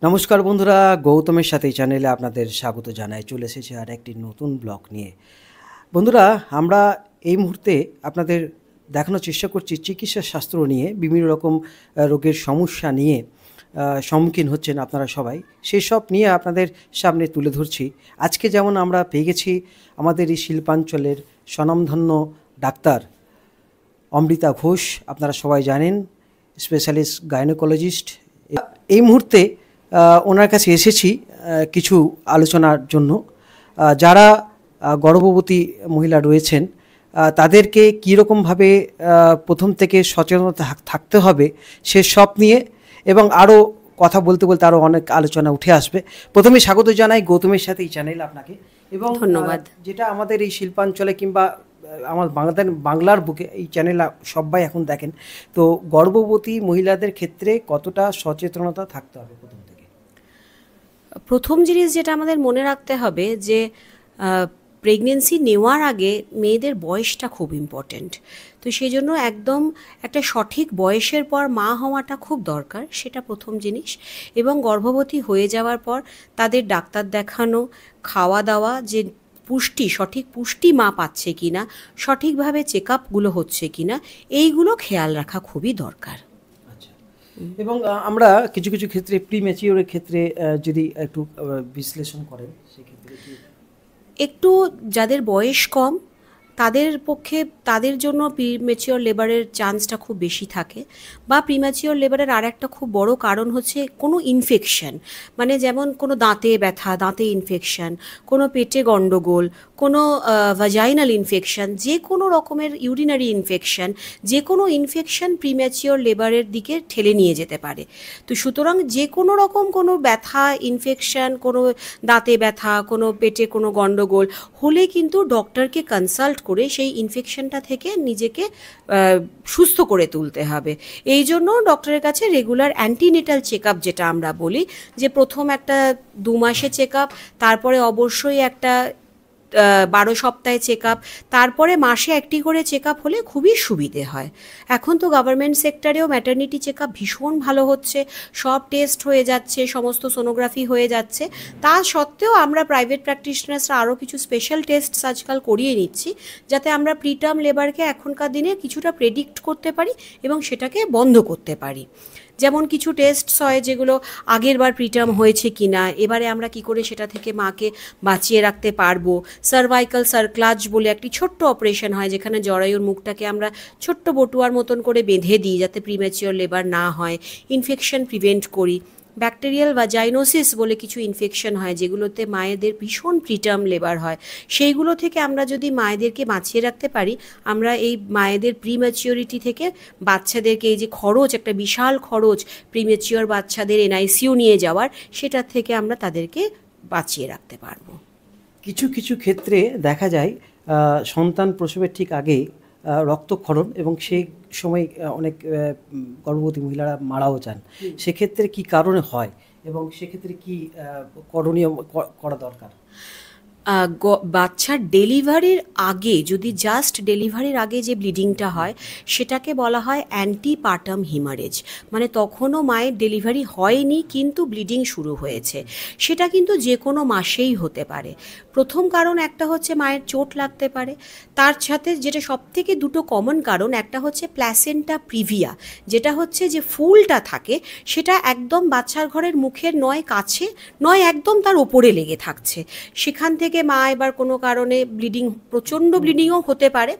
নমস্কার বন্ধুরা, গৌতমের সাথে এই চ্যানেলে আপনাদের স্বাগত জানাই। চলে এসেছি আর একটি নতুন ব্লগ নিয়ে। বন্ধুরা, আমরা এই মুহূর্তে আপনাদের দেখানোর চেষ্টা করছি চিকিৎসা শাস্ত্র নিয়ে, বিভিন্ন রকম রোগের সমস্যা নিয়ে সম্মুখীন হচ্ছেন আপনারা সবাই, সেই সব নিয়ে আপনাদের সামনে তুলে ধরছি। আজকে যেমন আমরা পেয়ে গেছি আমাদের এই শিল্পাঞ্চলের স্বনামধন্য ডাক্তার অমৃতা ঘোষ, আপনারা সবাই জানেন, স্পেশালিস্ট গাইনোকোলজিস্ট। এই মুহূর্তে ওনার কাছে এসেছি কিছু আলোচনার জন্য। যারা গর্ভবতী মহিলা রয়েছেন তাদেরকে কীরকমভাবে প্রথম থেকে সচেতনতা থাকতে হবে সে সব নিয়ে, এবং আরও কথা বলতে বলতে আরও অনেক আলোচনা উঠে আসবে। প্রথমে স্বাগত জানাই গৌতমের সাথে এই চ্যানেল আপনাকে, এবং ধন্যবাদ। যেটা আমাদের এই শিল্পাঞ্চলে কিংবা আমার বাংলার বুকে এই চ্যানেল সবাই এখন দেখেন, তো গর্ভবতী মহিলাদের ক্ষেত্রে কতটা সচেতনতা থাকতে হবে প্রথম থেকে? প্রথম জিনিস যেটা আমাদের মনে রাখতে হবে যে প্রেগনেন্সি নেওয়ার আগে মেয়েদের বয়সটা খুব ইম্পর্ট্যান্ট। তো সেই জন্য একদম একটা সঠিক বয়সের পর মা হওয়াটা খুব দরকার, সেটা প্রথম জিনিস। এবং গর্ভবতী হয়ে যাওয়ার পর তাদের ডাক্তার দেখানো, খাওয়া দাওয়া, যে পুষ্টি, সঠিক পুষ্টি মা পাচ্ছে কিনা, সঠিকভাবে চেক আপগুলো হচ্ছে কিনা, এইগুলো খেয়াল রাখা খুবই দরকার। এবং আমরা কিছু কিছু ক্ষেত্রে প্রিম্যাচিওরের ক্ষেত্রে যদি একটু বিশ্লেষণ করেন সেক্ষেত্রে একটু যাদের বয়স কম তাদের পক্ষে, তাদের জন্য প্রিম্যাচিওর লেবারের চান্সটা খুব বেশি থাকে। বা প্রিম্যাচিওর লেবারের আর একটা খুব বড় কারণ হচ্ছে কোনো ইনফেকশন, মানে যেমন কোনো দাঁতে ব্যথা, দাঁতে ইনফেকশন, কোনো পেটে গণ্ডগোল, কোনো ভাজাইনাল ইনফেকশন, যে কোনো রকমের ইউরিনারি ইনফেকশন, যে কোনো ইনফেকশন প্রিম্যাচিওর লেবারের দিকে ঠেলে নিয়ে যেতে পারে। তো সুতরাং যে কোনো রকম কোনো ব্যথা, ইনফেকশন, কোনো দাঁতে ব্যথা, কোনো পেটে কোনো গণ্ডগোল হলে কিন্তু ডক্টরকে কনসাল্ট করে সেই ইনফেকশনটা থেকে নিজেকে সুস্থ করে তুলতে হবে। এই জন্য ডক্টরের কাছে রেগুলার অ্যান্টিনেটাল চেক আপ, যেটা আমরা বলি, যে প্রথম একটা 2 মাসে চেক আপ, তারপরে অবশ্যই একটা 12 সপ্তাহে চেক আপ, তারপরে মাসে একটি করে চেক আপ হলে খুবই সুবিধে হয়। এখন তো গভর্নমেন্ট সেক্টরেও ম্যাটারনিটি চেক আপ ভীষণ ভালো হচ্ছে, সব টেস্ট হয়ে যাচ্ছে, সমস্ত সোনোগ্রাফি হয়ে যাচ্ছে। তা সত্ত্বেও আমরা প্রাইভেট প্র্যাকটিশনার্সরা আরও কিছু স্পেশাল টেস্ট আজকাল করিয়ে নিচ্ছি, যাতে আমরা প্রিটার্ম লেবারকে এখনকার দিনে কিছুটা প্রেডিক্ট করতে পারি এবং সেটাকে বন্ধ করতে পারি। যেমন কিছু টেস্ট হয় যেগুলো আগের বার প্রিটার্ম হয়েছে কিনা, এবারে আমরা কি করে সেটা থেকে মাকে বাঁচিয়ে রাখতে পারবো। সার্ভাইকাল সার্ক্লাজ বলে একটি ছোট্ট অপারেশন হয়, যেখানে জরায়ুর মুখটাকে আমরা ছোট্ট বটুয়ার মতন করে বেঁধে দিই যাতে প্রিম্যাচিওর লেবার না হয়, ইনফেকশন প্রিভেন্ট করি। ব্যাকটেরিয়াল ভাজাইনোসিস বলে কিছু ইনফেকশন হয় যেগুলোতে মায়েদের ভীষণ প্রিটার্ম লেবার হয়, সেইগুলো থেকে আমরা যদি মায়েদেরকে বাঁচিয়ে রাখতে পারি, আমরা এই মায়েদের প্রিম্যাচিওরিটি থেকে বাচ্চাদেরকে, এই যে খরচ, একটা বিশাল খরচ প্রিম্যাচিওর বাচ্চাদের এনআইসিইউ নিয়ে যাওয়ার, সেটার থেকে আমরা তাদেরকে বাঁচিয়ে রাখতে পারবো। কিছু কিছু ক্ষেত্রে দেখা যায় সন্তান প্রসবের ঠিক আগে রক্তক্ষরণ, এবং সেই সময় অনেক গর্ভবতী মহিলারা মারাও যান। সেক্ষেত্রে কি কারণে হয় এবং সেক্ষেত্রে কি করণীয় করা দরকার? বাচ্চার ডেলিভারির আগে, যদি জাস্ট ডেলিভারির আগে যে ব্লিডিংটা হয় সেটাকে বলা হয় অ্যান্টিপার্টাম হিমারেজ, মানে তখনও মায়ের ডেলিভারি হয়নি কিন্তু ব্লিডিং শুরু হয়েছে। সেটা কিন্তু যে কোনো মাসেই হতে পারে। প্রথম কারণ একটা হচ্ছে মায়ের চোট লাগতে পারে, তার সাথে যেটা সবথেকে দুটো কমন কারণ, একটা হচ্ছে প্ল্যাসেন্টা প্রিভিয়া, যেটা হচ্ছে যে ফুলটা থাকে সেটা একদম বাচ্চার ঘরের মুখের নয় কাছে, নয় একদম তার ওপরে লেগে থাকছে। সেখান থেকে মা এবার কোনো কারণে ব্লিডিং, প্রচণ্ড ব্লিডিংও হতে পারে,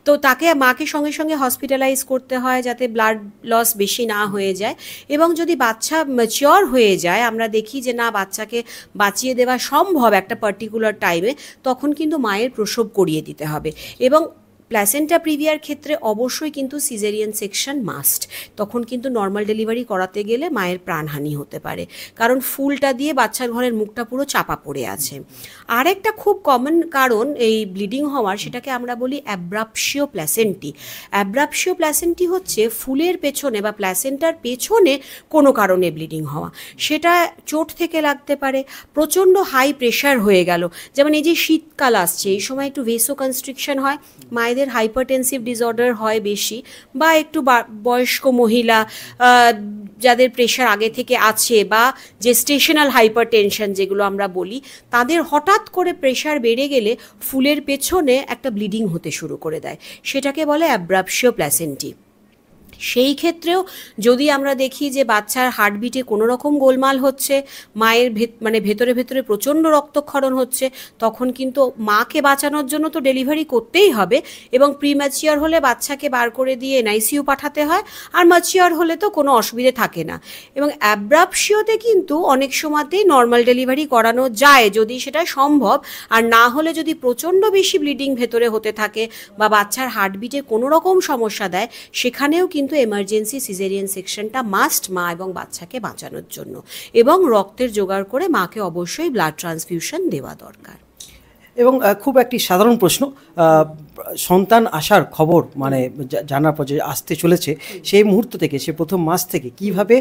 তো তাকে মাকে সঙ্গে সঙ্গে হসপিটালাইজ করতে হয় যাতে ব্লাড লস বেশি না হয়ে যায়। এবং যদি বাচ্চা ম্যাচিওর হয়ে যায়, আমরা দেখি যে না বাচ্চাকে বাঁচিয়ে দেওয়া সম্ভব একটা পার্টিকুলার টাইমে, তখন কিন্তু মায়ের প্রসব করিয়ে দিতে হবে। এবং প্ল্যাসেন্টা প্রিভিয়ার ক্ষেত্রে অবশ্যই কিন্তু সিজারিয়ান সেকশন মাস্ট, তখন কিন্তু নর্মাল ডেলিভারি করাতে গেলে মায়ের প্রাণহানি হতে পারে, কারণ ফুলটা দিয়ে বাচ্চার ঘরের মুখটা পুরো চাপা পড়ে আছে। আর একটা খুব কমন কারণ এই ব্লিডিং হওয়ার, সেটাকে আমরা বলি অ্যাব্রাপশিও প্ল্যাসেন্টি। অ্যাব্রাপশিও প্ল্যাসেন্টি হচ্ছে ফুলের পেছনে বা প্ল্যাসেন্টার পেছনে কোনো কারণে ব্লিডিং হওয়া। সেটা চোট থেকে লাগতে পারে, প্রচণ্ড হাই প্রেশার হয়ে গেল, যেমন এই যে শীতকাল আসছে, এই সময় একটু ভেসো কনস্ট্রিকশন হয়, মায়েদের মায়েদের হাইপারটেনসিভ ডিসঅর্ডার হয় বেশি, বা একটু বয়স্ক মহিলা যাদের প্রেশার আগে থেকে আছে, বা জেস্টেশনাল হাইপারটেনশন যেগুলো আমরা বলি, তাদের হঠাৎ করে প্রেশার বেড়ে গেলে ফুলের পেছনে একটা ব্লিডিং হতে শুরু করে দেয়, সেটাকে বলে অ্যাব্রাপশিও প্ল্যাসেন্টি। সেই ক্ষেত্রেও যদি আমরা দেখি যে বাচ্চার হার্টবিটে কোনো রকম গোলমাল হচ্ছে, মায়ের ভেতরে ভেতরে প্রচণ্ড রক্তক্ষরণ হচ্ছে, তখন কিন্তু মাকে বাঁচানোর জন্য তো ডেলিভারি করতেই হবে, এবং প্রিম্যাচিওর হলে বাচ্চাকে বার করে দিয়ে এনআইসিইউ পাঠাতে হয়, আর ম্যাচিওর হলে তো কোনো অসুবিধে থাকে না। এবং অ্যাব্রাপশিওতে কিন্তু অনেক সময়তেই নর্মাল ডেলিভারি করানো যায় যদি সেটা সম্ভব, আর না হলে যদি প্রচণ্ড বেশি ব্লিডিং ভেতরে হতে থাকে বা বাচ্চার হার্টবিটে কোনো রকম সমস্যা দেয়, সেখানেও কিন্তু এমার্জেন্সি সিজারিয়ান সেকশনটা মাস্ট মা এবং বাচ্চাকে বাঁচানোর জন্য। এবং রক্তের জোগাড় করে মাকে অবশ্যই ব্লাড ট্রান্সফিউশন দেওয়া দরকার। এবং খুব একটি সাধারণ প্রশ্ন, সন্তান আসার খবর মানে জানার পর যে আসতে চলেছে, সেই মুহূর্ত থেকে, সে প্রথম মাস থেকে কিভাবে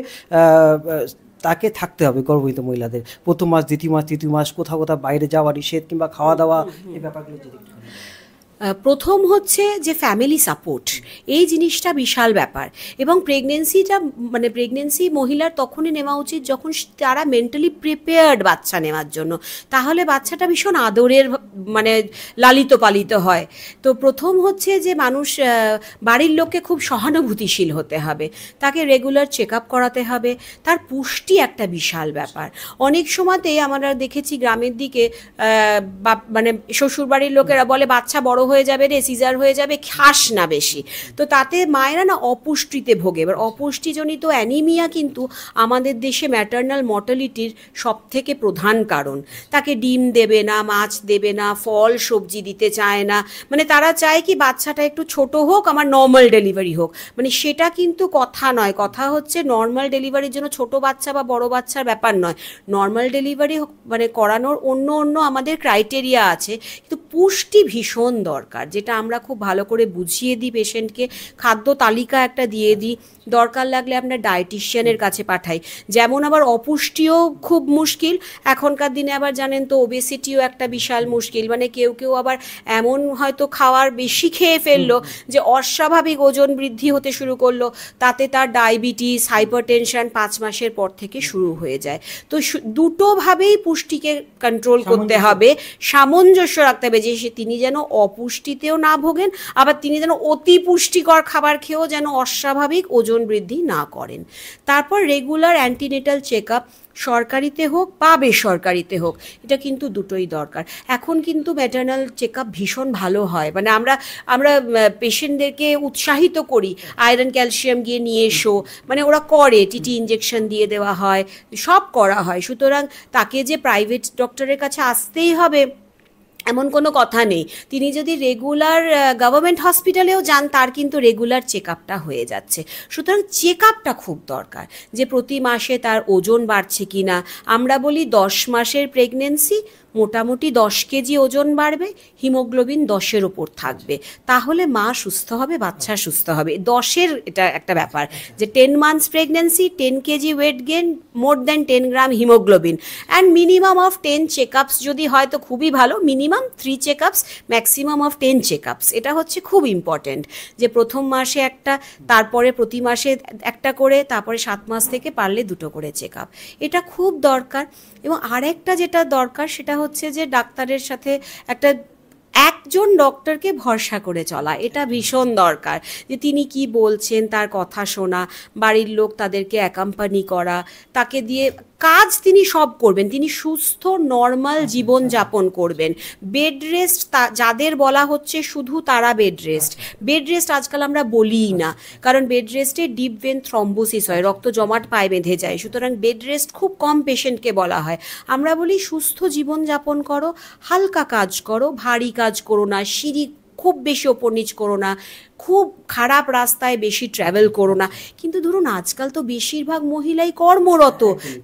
তাকে থাকতে হবে গর্ভবতী মহিলাদের? প্রথম মাস, দ্বিতীয় মাস, তৃতীয় মাস, কোথাও কোথাও বাইরে যাওয়া নিষেধ, কিংবা খাওয়া দাওয়া, এই ব্যাপারগুলো যদি প্রথম হচ্ছে যে ফ্যামিলি সাপোর্ট, এই জিনিসটা বিশাল ব্যাপার। এবং প্রেগনেন্সি মহিলার তখনই নেওয়া উচিত যখন তারা মেন্টালি প্রিপেয়ার্ড বাচ্চা নেওয়ার জন্য, তাহলে বাচ্চাটা ভীষণ আদরের লালিত পালিত হয়। তো প্রথম হচ্ছে যে মানুষ বাড়ির লোককে খুব সহানুভূতিশীল হতে হবে, তাকে রেগুলার চেক আপ করাতে হবে, তার পুষ্টি একটা বিশাল ব্যাপার। অনেক সময়তেই আমরা দেখেছি গ্রামের দিকে শ্বশুরবাড়ির লোকেরা বলে বাচ্চা বড় হয়ে যাবে রে, সিজার হয়ে যাবে, খাস না বেশি। তো তাতে মায়েরা না অপুষ্টিতে ভোগে। এবার অপুষ্টিজনিত অ্যানিমিয়া কিন্তু আমাদের দেশে ম্যাটার্নাল মর্টালিটির সব থেকে প্রধান কারণ। তাকে ডিম দেবে না, মাছ দেবে না, ফল সবজি দিতে চায় না, তারা চায় কি বাচ্চাটা একটু ছোট হোক, আমার নর্মাল ডেলিভারি হোক। সেটা কিন্তু কথা নয়। কথা হচ্ছে নর্মাল ডেলিভারির জন্য ছোট বাচ্চা বা বড় বাচ্চার ব্যাপার নয়, নর্মাল ডেলিভারি করানোর অন্য আমাদের ক্রাইটেরিয়া আছে। কিন্তু পুষ্টি ভীষণ দরকার, যেটা আমরা খুব ভালো করে বুঝিয়ে দিই পেশেন্টকে, খাদ্য তালিকা একটা দিয়ে দিই, দরকার লাগলে আমরা ডায়েটিশিয়ানের কাছে পাঠাই। যেমন আবার অপুষ্টিও খুব মুশকিল এখনকার দিনে, আবার জানেন তো ওবেসিটিও একটা বিশাল মুশকিল। কেউ আবার এমন হয়তো খাওয়ার বেশি খেয়ে ফেললো যে অস্বাভাবিক ওজন বৃদ্ধি হতে শুরু করলো, তাতে তার ডায়াবেটিস, হাইপারটেনশন 5 মাসের পর থেকে শুরু হয়ে যায়। তো দুটোভাবেই পুষ্টিকে কন্ট্রোল করতে হবে, সামঞ্জস্য রাখতে হবে, যে তিনি যেন অপুষ্টিতেও না ভোগেন, আবার তিনি যেন অতি পুষ্টিকর খাবার খেয়েও যেন অস্বাভাবিক ওজন বৃদ্ধি না করেন। তারপর রেগুলার অ্যান্টিনেটাল চেক আপ, সরকারিতে হোক বা বেসরকারিতে হোক, এটা কিন্তু দুটোই দরকার। এখন কিন্তু ম্যাটার্নাল চেক আপ ভীষণ ভালো হয়, আমরা পেশেন্টদেরকে উৎসাহিত করি, আয়রন ক্যালসিয়াম গিয়ে নিয়ে এসো, ওরা করে, টিটি ইঞ্জেকশন দিয়ে দেওয়া হয়, সব করা হয়। সুতরাং তাকে যে প্রাইভেট ডক্টরের কাছে আসতেই হবে এমন কোনো কথা নেই। তিনি যদি রেগুলার গভর্নমেন্ট হসপিটালেও যান, তার কিন্তু রেগুলার চেক আপটা হয়ে যাচ্ছে। সুতরাং চেক আপটা খুব দরকার, যে প্রতি মাসে তার ওজন বাড়ছে কি না। আমরা বলি 10 মাসের প্রেগনেন্সি মোটামুটি 10 কেজি ওজন বাড়বে, হিমোগ্লোবিন 10-এর ওপর থাকবে, তাহলে মা সুস্থ হবে, বাচ্চা সুস্থ হবে। 10-এর এটা একটা ব্যাপার, যে 10 months pregnancy, 10 KG weight gain, more than 10 gram haemoglobin, and minimum of 10 checkups যদি হয় তো খুবই ভালো। Minimum 3 checkups, maximum of 10 checkups, এটা হচ্ছে খুব ইম্পর্টেন্ট। যে প্রথম মাসে একটা, তারপরে প্রতি মাসে একটা করে, তারপরে 7 মাস থেকে পারলে 2টো করে চেকআপ, এটা খুব দরকার। এবং আরেকটা যেটা দরকার সেটা হচ্ছে যে ডাক্তারের সাথে একজন ডক্টরকে ভরসা করে চলা, এটা ভীষণ দরকার। যে তিনি কি বলছেন তার কথা শোনা, বাড়ির লোক তাদেরকে অ্যাকাম্পানি করা, তাকে দিয়ে কাজ তিনি সব করবেন, তিনি সুস্থ নর্মাল জীবন যাপন করবেন। বেড রেস্ট যাদের বলা হচ্ছে শুধু তারা বেড রেস্ট আজকাল আমরা বলিই না, কারণ বেড রেস্টে ডিপ ভেন থ্রম্বোসিস হয়, রক্ত জমাট পায়ে বেঁধে যায়। সুতরাং বেড রেস্ট খুব কম পেশেন্টকে বলা হয়। আমরা বলি সুস্থ জীবন যাপন করো, হালকা কাজ করো, ভারী কাজ করো না, সিঁড়ি খুব বেশি ওপর নিচ করো না, খুব খারাপ রাস্তায় বেশি ট্র্যাভেল করো না। কিন্তু ধরুন আজকাল তো বেশিরভাগ মহিলাই কর্মরত,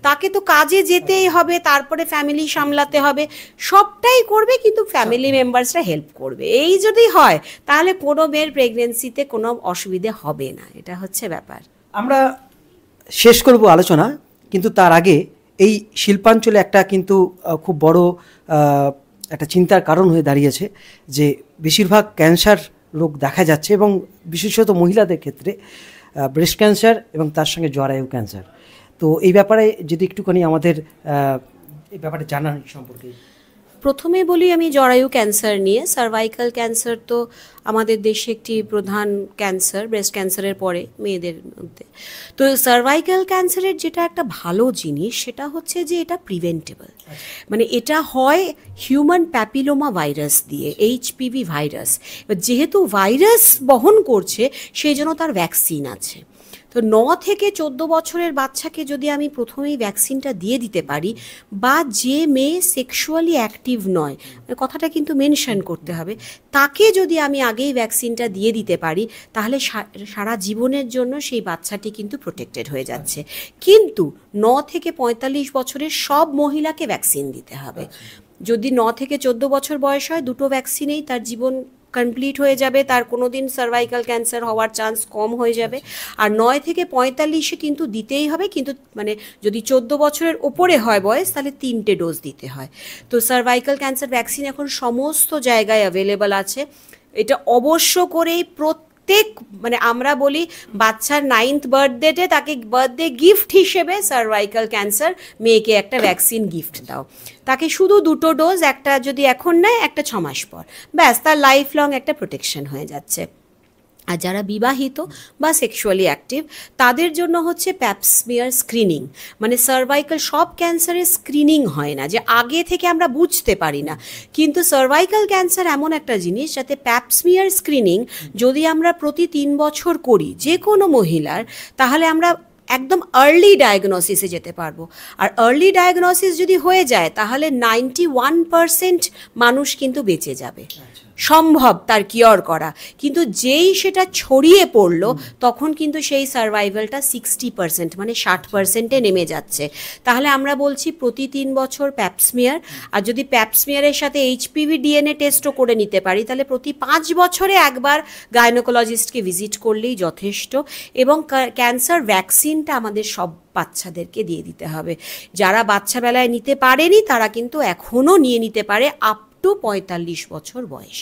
তাকে তো কাজে যেতেই হবে, তারপরে ফ্যামিলি সামলাতে হবে, সবটাই করবে, কিন্তু ফ্যামিলি মেম্বার্সরা হেল্প করবে। এই যদি হয় তাহলে কোনো মেয়ের প্রেগনেন্সিতে কোনো অসুবিধে হবে না, এটা হচ্ছে ব্যাপার। আমরা শেষ করব আলোচনা, কিন্তু তার আগে এই শিল্পাঞ্চলে একটা কিন্তু খুব বড় একটা চিন্তার কারণ হয়ে দাঁড়িয়েছে, যে বেশিরভাগ ক্যান্সার রোগ দেখা যাচ্ছে এবং বিশেষত মহিলাদের ক্ষেত্রে ব্রেস্ট ক্যান্সার এবং তার সঙ্গে জরায়ু ক্যান্সার। তো এই ব্যাপারে যদি একটুখানি আমাদের এই ব্যাপারে জানান সম্পর্কে। প্রথমে বলি আমি জরায়ু ক্যান্সার নিয়ে। সার্ভাইকাল ক্যান্সার তো আমাদের দেশে একটি প্রধান ক্যান্সার, ব্রেস্ট ক্যান্সারের পরে মেয়েদের মধ্যে। তো সার্ভাইকাল ক্যান্সারের যেটা একটা ভালো জিনিস সেটা হচ্ছে যে এটা প্রিভেন্টেবল। মানে এটা হয় হিউম্যান প্যাপিলোমা ভাইরাস দিয়ে, HPV ভাইরাস। এবার যেহেতু ভাইরাস বহন করছে সেই জন্য তার ভ্যাকসিন আছে। তো 9 থেকে 14 বছরের বাচ্চাকে যদি আমি প্রথমেই ভ্যাকসিনটা দিয়ে দিতে পারি, বা যে মেয়ে সেক্সুয়ালি অ্যাক্টিভ নয়, কথাটা কিন্তু মেনশন করতে হবে, তাকে যদি আমি আগেই ভ্যাকসিনটা দিয়ে দিতে পারি তাহলে সারা জীবনের জন্য সেই বাচ্চাটি কিন্তু প্রোটেক্টেড হয়ে যাচ্ছে। কিন্তু 9 থেকে 45 বছরের সব মহিলাকে ভ্যাকসিন দিতে হবে। যদি 9 থেকে 14 বছর বয়স হয়, দুটো ভ্যাকসিনেই তার জীবন কমপ্লিট হয়ে যাবে, তার কোনো দিন সার্ভাইকাল ক্যান্সার হওয়ার চান্স কম হয়ে যাবে। আর 9 থেকে 45-এ কিন্তু দিতেই হবে, কিন্তু মানে যদি 14 বছরের ওপরে হয় বয়স তাহলে 3টে ডোজ দিতে হয়। তো সার্ভাইকাল ক্যান্সার ভ্যাকসিন এখন সমস্ত জায়গায় অ্যাভেলেবল আছে। এটা অবশ্য করেই প্রত্যেক, মানে আমরা বলি বাচ্চার 9th বার্থডেতে তাকে বার্থডে গিফট হিসেবে সার্ভাইকাল ক্যান্সার মেয়েকে একটা ভ্যাকসিন গিফট দাও। তাকে শুধু 2টো ডোজ, একটা যদি এখন নেয় একটা 6 মাস পর, ব্যাস তার লাইফ লং একটা প্রোটেকশন হয়ে যাচ্ছে। আর যারা বিবাহিত বা সেক্সুয়ালি অ্যাক্টিভ তাদের জন্য হচ্ছে প্যাপস্মিয়ার স্ক্রিনিং। মানে সার্ভাইকাল সব ক্যান্সারের স্ক্রিনিং হয় না, যে আগে থেকে আমরা বুঝতে পারি না, কিন্তু সার্ভাইকাল ক্যান্সার এমন একটা জিনিস যাতে প্যাপস্মিয়ার স্ক্রিনিং যদি আমরা প্রতি 3 বছর করি যে কোনো মহিলার, তাহলে আমরা একদম আর্লি ডায়াগনোসিসে যেতে পারবো। আর আর্লি ডায়াগনোসিস যদি হয়ে যায় তাহলে 91% মানুষ কিন্তু বেঁচে যাবে, সম্ভব তার কিওর করা। কিন্তু যেই সেটা ছড়িয়ে পড়লো তখন কিন্তু সেই সার্ভাইভালটা 60%, মানে 60%-এ নেমে যাচ্ছে। তাহলে আমরা বলছি প্রতি 3 বছর প্যাপস্মিয়ার, আর যদি প্যাপস্মিয়ারের সাথে HPV DNA টেস্টও করে নিতে পারি তাহলে প্রতি 5 বছরে একবার গাইনোকোলজিস্টকে ভিজিট করলেই যথেষ্ট। এবং ক্যান্সার ভ্যাকসিনটা আমাদের সব বাচ্চাদেরকে দিয়ে দিতে হবে। যারা বাচ্চাবেলায় নিতে পারেনি তারা কিন্তু এখনও নিয়ে নিতে পারে আপ টু 45 বছর বয়স,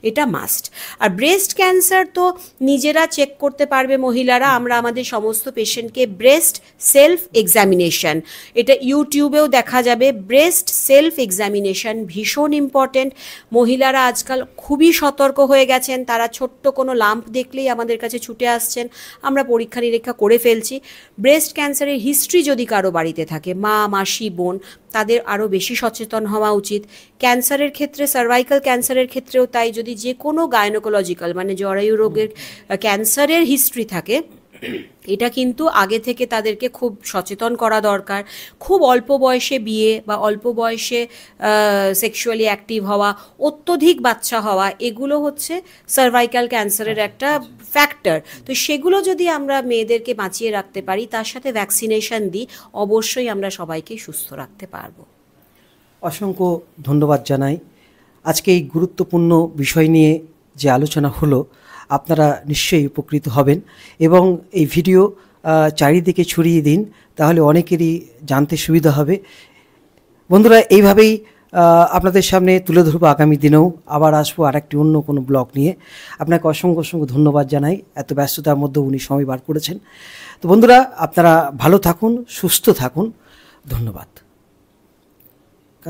এটা মাস্ট। আর ব্রেস্ট ক্যান্সার তো নিজেরা চেক করতে পারবে মহিলারা। আমরা আমাদের সমস্ত পেশেন্টকে ব্রেস্ট সেলফ এক্সামিনেশন, এটা ইউটিউবেও দেখা যাবে। ব্রেস্ট সেলফ এক্সামিনেশন ভীষণ ইম্পর্টেন্ট। মহিলারা আজকাল খুবই সতর্ক হয়ে গেছেন, তারা ছোট্ট কোনো লাম্প দেখলেই আমাদের কাছে ছুটে আসছেন, আমরা পরীক্ষা নিরীক্ষা করে ফেলছি। ব্রেস্ট ক্যান্সারের হিস্ট্রি যদি কারো বাড়িতে থাকে, মা, মাসি, বোন, তাদের আরও বেশি সচেতন হওয়া উচিত। ক্যান্সারের ক্ষেত্রে, সার্ভাইকাল ক্যান্সারের ক্ষেত্রেও তাই, যদি যে কোনো গাইনোকোলজিক্যাল মানে জরায়ু রোগের ক্যান্সারের হিস্ট্রি থাকে, এটা কিন্তু আগে থেকে তাদেরকে খুব সচেতন করা দরকার। খুব অল্প বয়সে বিয়ে বা অল্প বয়সে সেক্সুয়ালি অ্যাক্টিভ হওয়া, অত্যধিক বাচ্চা হওয়া, এগুলো হচ্ছে সার্ভাইকাল ক্যান্সারের একটা ফ্যাক্টর। তো সেগুলো যদি আমরা মেয়েদেরকে বাঁচিয়ে রাখতে পারি, তার সাথে ভ্যাকসিনেশন দিই, অবশ্যই আমরা সবাইকে সুস্থ রাখতে পারবো। অসংখ্য ধন্যবাদ জানাই। আজকে এই গুরুত্বপূর্ণ বিষয় নিয়ে যে আলোচনা হলো, আপনারা নিশ্চয়ই উপকৃত হবেন এবং এই ভিডিও চারিদিকে ছড়িয়ে দিন, তাহলে অনেকেরই জানতে সুবিধা হবে। বন্ধুরা, এইভাবেই আপনাদের সামনে তুলে ধরবো আগামী দিনেও। আবার আসবো আর একটি অন্য কোনো ব্লগ নিয়ে। আপনাকে অসংখ্য অসংখ্য ধন্যবাদ জানাই, এত ব্যস্ততার মধ্যে উনি সময় বার করেছেন। তো বন্ধুরা, আপনারা ভালো থাকুন, সুস্থ থাকুন, ধন্যবাদ।